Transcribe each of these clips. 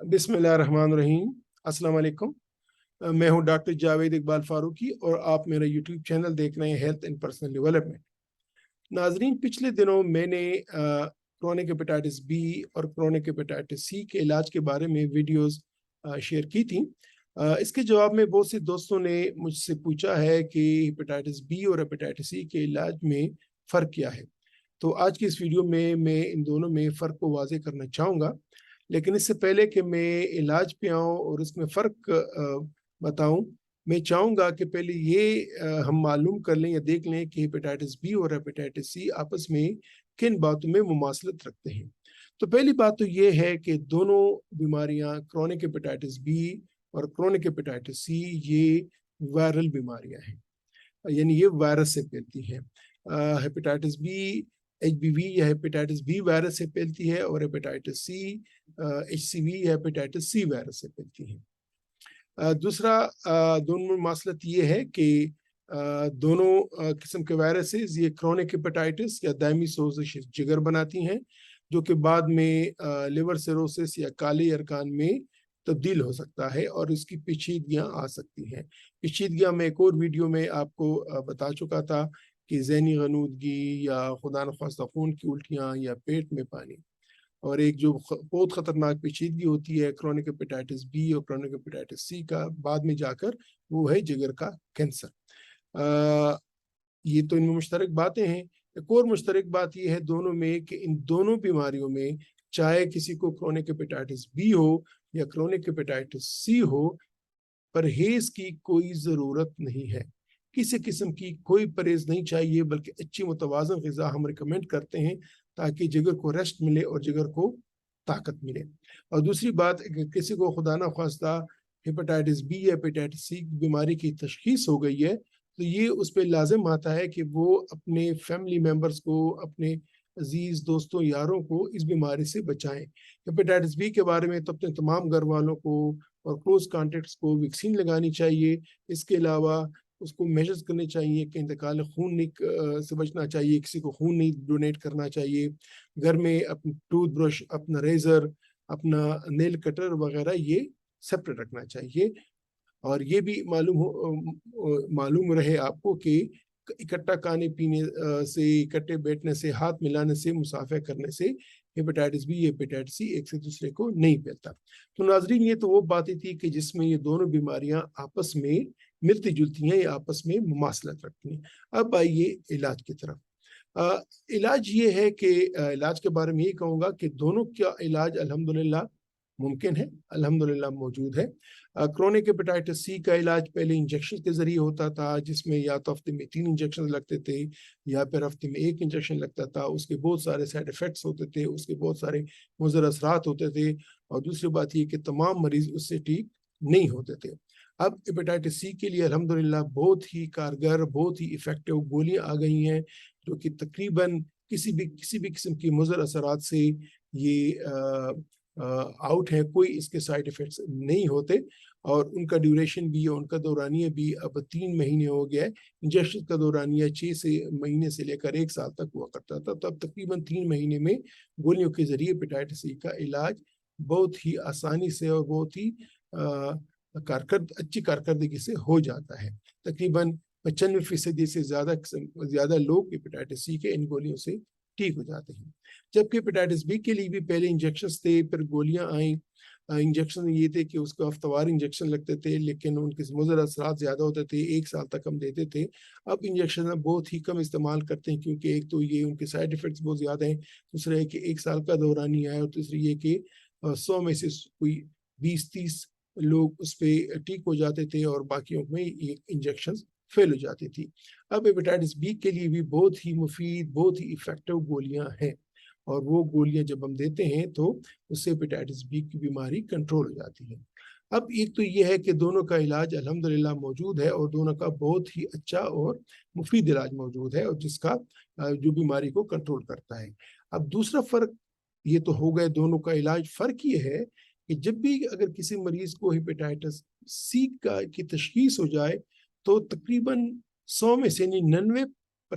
बिस्मिल्लाहिर्रहमानिर्रहीम। अस्सलाम वालेकुम। मैं हूं डॉक्टर जावेद इकबाल फारूकी और आप मेरा यूट्यूब चैनल देख रहे हैं हेल्थ एंड पर्सनल डेवलपमेंट। नाजरीन, पिछले दिनों मैंने क्रोनिक हेपेटाइटिस बी और क्रोनिक हेपेटाइटिस सी के इलाज के बारे में वीडियोस शेयर की थी। इसके जवाब में बहुत से दोस्तों ने मुझसे पूछा है कि हेपेटाइटिस बी और हेपेटाइटिस सी के इलाज में फ़र्क क्या है। तो आज की इस वीडियो में मैं इन दोनों में फ़र्क को वाज़ेह करना चाहूँगा। लेकिन इससे पहले कि मैं इलाज पे आऊँ और इसमें फ़र्क बताऊँ, मैं चाहूँगा कि पहले ये हम मालूम कर लें या देख लें कि हेपेटाइटिस बी और हेपेटाइटिस सी आपस में किन बातों में मुमासलत रखते हैं। तो पहली बात तो ये है कि दोनों बीमारियाँ क्रोनिक हेपेटाइटिस बी और क्रोनिक हेपेटाइटिस सी ये वायरल बीमारियाँ हैं, यानी ये वायरस से फैलती हैं। हेपेटाइटिस बी एचबीवी या हेपेटाइटिस बी वायरस से फैलती है और हेपेटाइटिस सी एचसीवी या हेपेटाइटिस सी वायरस से फैलती है। दूसरा दोनों में मसलत ये है कि दोनों किस्म के वायरसेस ये क्रोनिक हेपेटाइटिस या दायमी सोजिश जिगर बनाती हैं, जो कि बाद में लिवर सिरोसिस या काले अरकान में तब्दील हो सकता है और इसकी पेचीदगियाँ आ सकती हैं। पेचीदगियाँ मैं एक और वीडियो में आपको बता चुका था कि ज़हनी गनूदगी या खुदा न ख्वास्ता खून की उल्टियाँ या पेट में पानी, और एक जो बहुत ख़तरनाक पेचीदगी होती है क्रोनिक हेपेटाइटिस बी और क्रोनिक हेपेटाइटिस सी का बाद में जाकर, वो है जिगर का कैंसर। ये तो इनमें मुश्तरक बातें हैं। एक और मुश्तरक बात ये है दोनों में कि इन दोनों बीमारियों में चाहे किसी को क्रोनिक हेपेटाइटिस बी हो या क्रोनिक हेपेटाइटिस सी हो, परहेज की कोई ज़रूरत नहीं है। किसी किस्म की कोई परहेज नहीं चाहिए, बल्कि अच्छी मुतवाज़न ग़िज़ा हम रिकमेंड करते हैं ताकि जिगर को रेस्ट मिले और जिगर को ताकत मिले। और दूसरी बात, अगर किसी को खुदा न ख्वास्ता हेपेटाइटिस बी या हेपेटाइटिस सी बीमारी की तशख़ीस हो गई है, तो ये उस पे लाज़िम आता है कि वो अपने फैमिली मेंबर्स को, अपने अज़ीज़ दोस्तों यारों को इस बीमारी से बचाएँ। हेपेटाइटिस बी के बारे में तो अपने तमाम घर वालों को और क्लोज़ कॉन्टैक्ट्स को वैक्सीन लगानी चाहिए। इसके अलावा उसको मेजर्स करने चाहिए कि इंतकाल खून नहीं से बचना चाहिए, किसी को खून नहीं डोनेट करना चाहिए। घर में अपनी टूथब्रश, अपना रेज़र, अपना नेल कटर वगैरह ये सेपरेट रखना चाहिए। और ये भी मालूम रहे आपको कि इकट्ठा खाने पीने से, इकट्ठे बैठने से, हाथ मिलाने से, मुसाफे करने से हेपेटाइटिस बी, हेपेटाइटिस सी एक से दूसरे को नहीं फैलता। तो नाजरीन, ये तो वो बातें थी कि जिसमें ये दोनों बीमारियां आपस में मिलती जुलती हैं या आपस में मुमासलत रखती हैं। अब आइए इलाज की तरफ। इलाज ये है कि इलाज के बारे में ये कहूँगा कि दोनों का इलाज अल्हम्दुलिल्लाह मुमकिन है, अल्हम्दुलिल्लाह मौजूद है। क्रोनिक हेपेटाइटिस सी का इलाज पहले इंजेक्शन के ज़रिए होता था, जिसमें या तो हफ्ते में 3 इंजेक्शन लगते थे या फिर हफ्ते में 1 इंजेक्शन लगता था। उसके बहुत सारे साइड इफ़ेक्ट्स होते थे, उसके बहुत सारे मुज़र असरात होते थे और दूसरी बात ये कि तमाम मरीज़ उससे ठीक नहीं होते थे। अब हेपेटाइटिस सी के लिए अल्हम्दुलिल्लाह बहुत ही कारगर, बहुत ही इफ़ेक्टिव गोलियाँ आ गई हैं, जो कि तकरीबन किसी भी किस्म की मुज़र असरात से ये आउट है, कोई इसके साइड इफ़ेक्ट्स नहीं होते और उनका ड्यूरेशन भी और उनका दौरानिया भी अब 3 महीने हो गया है। इंजेक्शन का दौरानिया 6 से महीने से लेकर 1 साल तक हुआ करता था, तो अब तकरीबन 3 महीने में गोलियों के ज़रिए हेपेटाइटिस सी का इलाज बहुत ही आसानी से और बहुत ही अच्छी कारकर्दगी से हो जाता है। तकरीबन 95% से ज़्यादा लोग हेपेटाइटिस सी के इन गोलियों से ठीक हो जाते हैं। जबकि हेपेटाइटिस बी के लिए भी पहले इंजेक्शंस थे, फिर गोलियाँ आईं। इंजेक्शन ये थे कि उसको हफ्तावार इंजेक्शन लगते थे, लेकिन उनके मुज़र असरात ज़्यादा होते थे, 1 साल तक हम देते थे। अब इंजेक्शन हम बहुत ही कम इस्तेमाल करते हैं, क्योंकि एक तो ये उनके साइड इफ़ेक्ट्स बहुत ज़्यादा हैं, दूसरा है कि 1 साल का दौरानिया है और तीसरी ये कि 100 में से कोई 20-30 लोग उस पे ठीक हो जाते थे और बाकियों में ये इंजेक्शंस फेल हो जाती थी। अब हेपेटाइटिस बी के लिए भी बहुत ही मुफ़ीद, बहुत ही इफ़ेक्टिव गोलियाँ हैं और वो गोलियाँ जब हम देते हैं तो उससे हेपेटाइटिस बी की बीमारी कंट्रोल हो जाती है। अब एक तो ये है कि दोनों का इलाज अल्हम्दुलिल्लाह मौजूद है और दोनों का बहुत ही अच्छा और मुफ़ीद इलाज मौजूद है और जिसका जो बीमारी को कंट्रोल करता है। अब दूसरा फ़र्क, ये तो हो गए दोनों का इलाज, फ़र्क ये है कि जब भी अगर किसी मरीज़ को हेपेटाइटिस सी की तशख़ीस हो जाए, तो तकरीबन 100 में से 99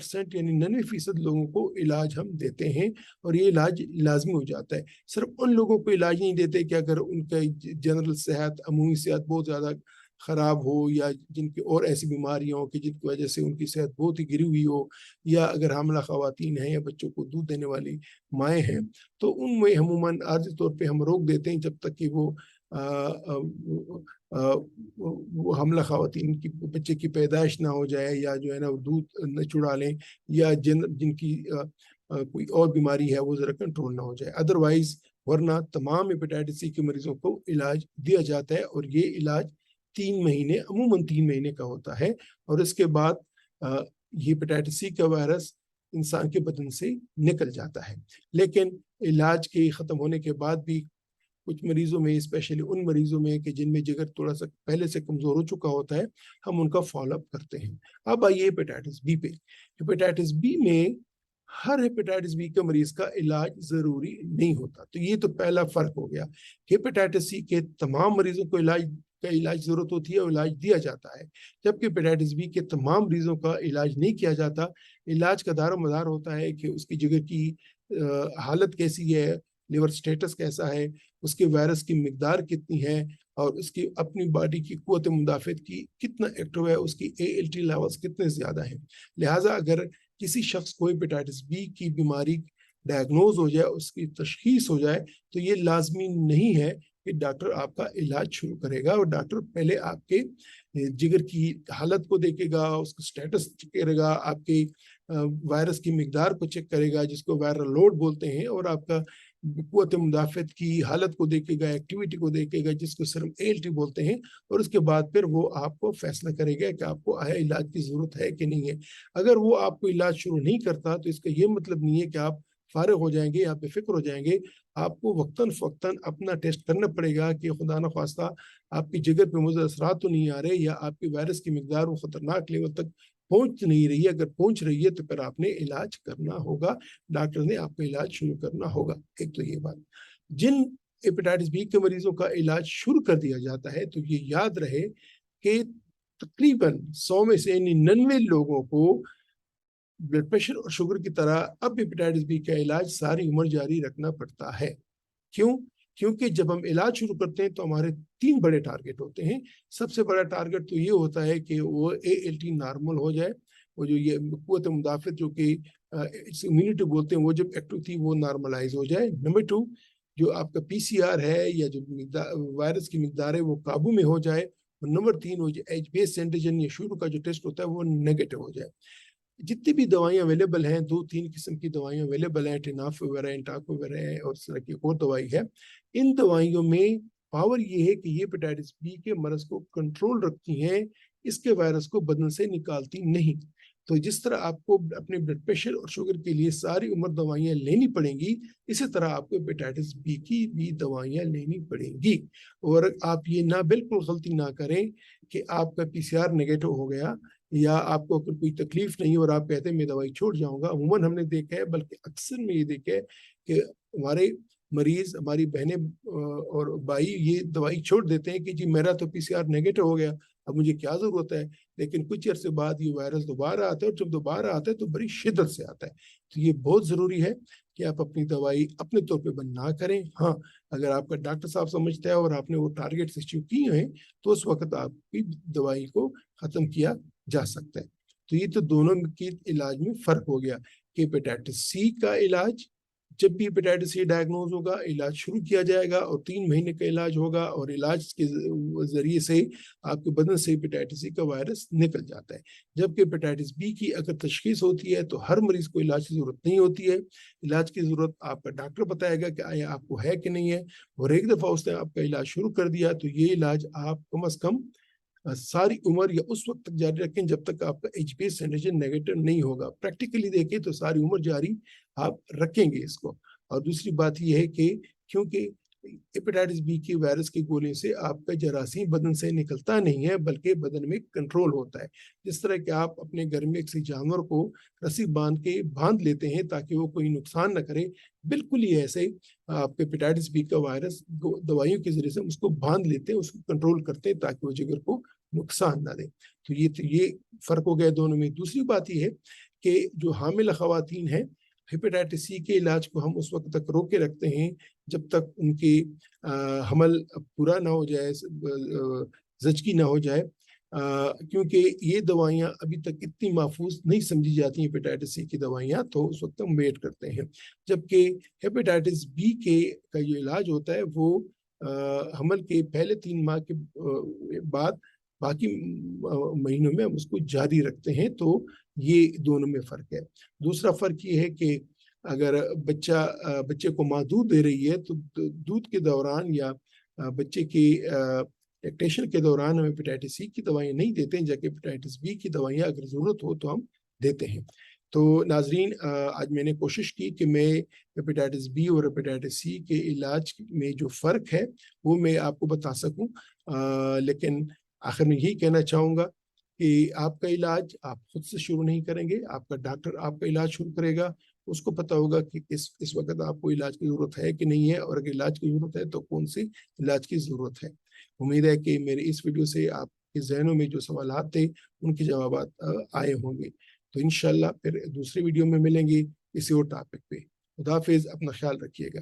99% यानी 99% लोगों को इलाज हम देते हैं, और ये इलाज लाजमी हो जाता है। सिर्फ उन लोगों को इलाज नहीं देते कि अगर उनका जनरल सेहत, अमूमी सेहत बहुत ज़्यादा ख़राब हो, या जिनकी और ऐसी बीमारियां हो कि जिनकी वजह से उनकी सेहत बहुत ही गिरी हुई हो, या अगर हामिला ख़वातीन हैं या बच्चों को दूध देने वाली माएँ हैं, तो उनमें अमूमन आर्जी तौर पे हम रोक देते हैं जब तक कि वो वो हमला ख़वातीन की बच्चे की पैदाइश ना हो जाए, या जो है ना वो दूध न चुरा लें, या जिनकी कोई और बीमारी है वो ज़रा कंट्रोल ना हो जाए। अदरवाइज वरना तमाम हेपेटाइटिस सी के मरीजों को इलाज दिया जाता है, और ये इलाज 3 महीने, अमूमन 3 महीने का होता है, और इसके बाद ये हेपेटाइटिस सी का वायरस इंसान के बदन से निकल जाता है। लेकिन इलाज के ख़त्म होने के बाद भी कुछ मरीजों में, स्पेशली उन मरीजों में कि जिनमें जिगर थोड़ा सा पहले से कमजोर हो चुका होता है, हम उनका फॉलोअप करते हैं। अब आइए हेपेटाइटिस बी पे। हेपेटाइटिस बी में हर हेपेटाइटिस बी के मरीज का इलाज जरूरी नहीं होता, तो ये तो पहला फर्क हो गया। हेपेटाइटिस सी के तमाम मरीजों को इलाज जरूरत होती है और इलाज दिया जाता है, जबकि हेपेटाइटिस बी के तमाम मरीजों का इलाज नहीं किया जाता। इलाज का दारोमदार होता है कि उसकी जिगर की हालत कैसी है, लिवर स्टेटस कैसा है, उसके वायरस की मिकदार कितनी है, और उसकी अपनी बॉडी की कुव्वत मुदाफ़त की कितना एक्टिव है, उसकी ALT लेवल्स कितने ज़्यादा हैं। लिहाजा अगर किसी शख्स को हेपेटाइटिस बी की बीमारी डायग्नोज हो जाए, उसकी तशखीस हो जाए, तो ये लाजमी नहीं है कि डॉक्टर आपका इलाज शुरू करेगा, और डॉक्टर पहले आपके जिगर की हालत को देखेगा, उसका स्टेटस चेक करेगा, आपके वायरस की मिकदार को चेक करेगा जिसको वायरल लोड बोलते हैं, और आपका कुव्वत मुदाफ़त की हालत को देखेगा, एक्टिविटी को देखेगा जिसको सिर्फ ALT बोलते हैं, और उसके बाद फिर वो आपको फैसला करेगा कि आपको आया इलाज की ज़रूरत है कि नहीं है। अगर वो आपको इलाज शुरू नहीं करता तो इसका ये मतलब नहीं है कि आप फारिग हो जाएंगे या बेफिक्र हो जाएंगे। आपको वक्तन फ़वक्तन अपना टेस्ट करना पड़ेगा कि खुदा न ख्वास्ता आपकी जिगर पे मुज़र असरात तो नहीं आ रहे, या आपकी वायरस की मिकदार वो ख़तरनाक लेवल तक पहुंच नहीं रही है। अगर पहुंच रही है तो फिर आपने इलाज करना होगा, डॉक्टर ने आपका इलाज शुरू करना होगा। एक तो ये बात। जिन हेपेटाइटिस बी के मरीजों का इलाज शुरू कर दिया जाता है, तो ये याद रहे कि तकरीबन 100 में से 99 लोगों को ब्लड प्रेशर और शुगर की तरह अब हेपेटाइटिस बी का इलाज सारी उम्र जारी रखना पड़ता है। क्यों? क्योंकि जब हम इलाज शुरू करते हैं तो हमारे 3 बड़े टारगेट होते हैं। सबसे बड़ा टारगेट तो ये होता है कि वो ALT नॉर्मल हो जाए, वो जो ये कुव्वत मुदाफ़त जो कि इम्यूनिटी बोलते हैं, वो जब एक्टिव थी वो नॉर्मलाइज हो जाए। नंबर 2, जो आपका PCR है या जो वायरस की मिकदार है वो काबू में हो जाए। और नंबर 3, वो जो H बेस एंटीजन या शुरू का जो टेस्ट होता है वो नेगेटिव हो जाए। जितनी भी दवाइयाँ अवेलेबल हैं, 2-3 किस्म की दवाइयाँ अवेलेबल हैं, टिनाफ वगैरह, इंटाक वगैरह है, और इस तरह की और दवाई है। इन दवाइयों में पावर ये है कि ये हेपेटाइटिस बी के मरज को कंट्रोल रखती हैं, इसके वायरस को बदन से निकालती नहीं। तो जिस तरह आपको अपने ब्लड प्रेशर और शुगर के लिए सारी उम्र दवाइयाँ लेनी पड़ेंगी, इसी तरह आपको हेपेटाइटिस बी की भी दवाइयाँ लेनी पड़ेंगी। और आप ये ना बिल्कुल गलती ना करें कि आपका PCR नेगेटिव हो गया, या आपको अगर कोई तकलीफ नहीं और आप कहते हैं मैं दवाई छोड़ जाऊंगा। अमूमन हमने देखा है, बल्कि अक्सर में ये देखा है कि हमारे मरीज, हमारी बहनें और भाई ये दवाई छोड़ देते हैं कि जी मेरा तो PCR नेगेटिव हो गया, अब मुझे क्या जरूरत है। लेकिन कुछ अर्से बाद ये वायरस दोबारा आता है, और जब दोबारा आता है तो बड़ी शिद्दत से आता है। तो ये बहुत जरूरी है कि आप अपनी दवाई अपने तौर पे बंद ना करें। हाँ, अगर आपका डॉक्टर साहब समझता है और आपने वो टारगेट अचीव किए हैं, तो उस वक्त आपकी दवाई को खत्म किया जा सकता है। तो ये तो दोनों के इलाज में फर्क हो गया कि हेपेटाइटिस सी का इलाज, जब भी हेपेटाइटिस सी डायग्नोज होगा इलाज शुरू किया जाएगा, और 3 महीने का इलाज होगा, और इलाज के जरिए से आपके बदन से हेपेटाइटिस सी का वायरस निकल जाता है। जबकि हेपेटाइटिस बी की अगर तशखीस होती है तो हर मरीज को इलाज की जरूरत नहीं होती है। इलाज की जरूरत आपका डॉक्टर बताएगा कि आया आपको है कि नहीं है, और एक दफा उसने आपका इलाज शुरू कर दिया तो ये इलाज आप कम अज कम सारी उम्र या उस वक्त तक जारी रखें जब तक आपका HbA एंटीजन नेगेटिव नहीं होगा। प्रैक्टिकली देखें तो सारी उम्र जारी आप रखेंगे इसको। और दूसरी बात यह है कि क्योंकि हेपेटाइटिस बी के वायरस के गोले से आपका जरासीम बदन से निकलता नहीं है, बल्कि बदन में कंट्रोल होता है। जिस तरह कि आप अपने घर में किसी जानवर को रस्सी बांध लेते हैं ताकि वो कोई नुकसान न करे, बिल्कुल ही ऐसे आपके हेपेटाइटिस बी का वायरस दवाइयों के जरिए से उसको बांध लेते हैं, उसको कंट्रोल करते हैं ताकि वो जिगर को नुकसान ना दे। तो ये फर्क हो गया दोनों में। दूसरी बात ये है کہ جو حامل خواتین ہیں ہیپیٹائٹس سی کے علاج کو ہم اس وقت تک روکے رکھتے ہیں جب تک ان کی حمل پورا نہ ہو جائے، زچگی نہ ہو جائے، کیونکہ یہ دوائیاں ابھی تک اتنی محفوظ نہیں سمجھی جاتی ہیں ہیپیٹائٹس سی کی دوائیاں، تو اس وقت ہم ویٹ کرتے ہیں. جبکہ ہیپیٹائٹس بی کا جو علاج ہوتا ہے وہ حمل کے پہلے 3 ماہ کے بعد باقی مہینوں میں ہم اس کو جاری رکھتے ہیں. تو یہ دونوں میں فرق ہے. دوسرا فرق یہ ہے کہ اگر بچے کو ماں دودھ دے رہی ہے تو دودھ کے دوران یا بچے کی لیکٹیشن کے دوران ہم ہیپیٹائٹس سی کی دوائیں نہیں دیتے ہیں، جبکہ ہیپیٹائٹس بی کی دوائیاں اگر ضرورت ہو تو ہم دیتے ہیں. تو ناظرین، آج میں نے کوشش کی کہ میں ہیپیٹائٹس بی اور ہیپیٹائٹس سی کے علاج میں جو فرق ہے وہ میں آپ کو بتا سکوں، لیکن آخر میں یہی کہنا چاہوں گا کہ آپ کا علاج آپ خود سے شروع نہیں کریں گے، آپ کا ڈاکٹر آپ کا علاج شروع کرے گا. اس کو پتہ ہوگا کہ اس وقت آپ کو علاج کی ضرورت ہے کہ نہیں ہے، اور اگر علاج کی ضرورت ہے تو کون سی علاج کی ضرورت ہے. امید ہے کہ میرے اس ویڈیو سے آپ کے ذہنوں میں جو سوالات تھے ان کے جوابات آئے ہوں گے. تو انشاءاللہ پھر دوسری ویڈیو میں ملیں گے کسی اور ٹاپک پہ. خدا حافظ، اپنا خیال رکھیے گا.